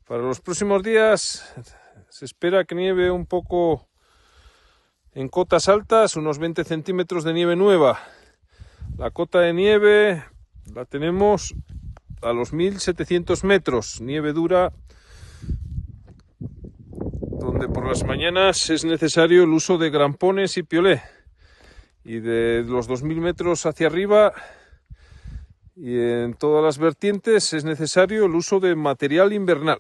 Para los próximos días se espera que nieve un poco en cotas altas, unos 20 centímetros de nieve nueva. La cota de nieve la tenemos a los 1700 metros, nieve dura, donde por las mañanas es necesario el uso de grampones y piolé. Y de los 2000 metros hacia arriba y en todas las vertientes es necesario el uso de material invernal.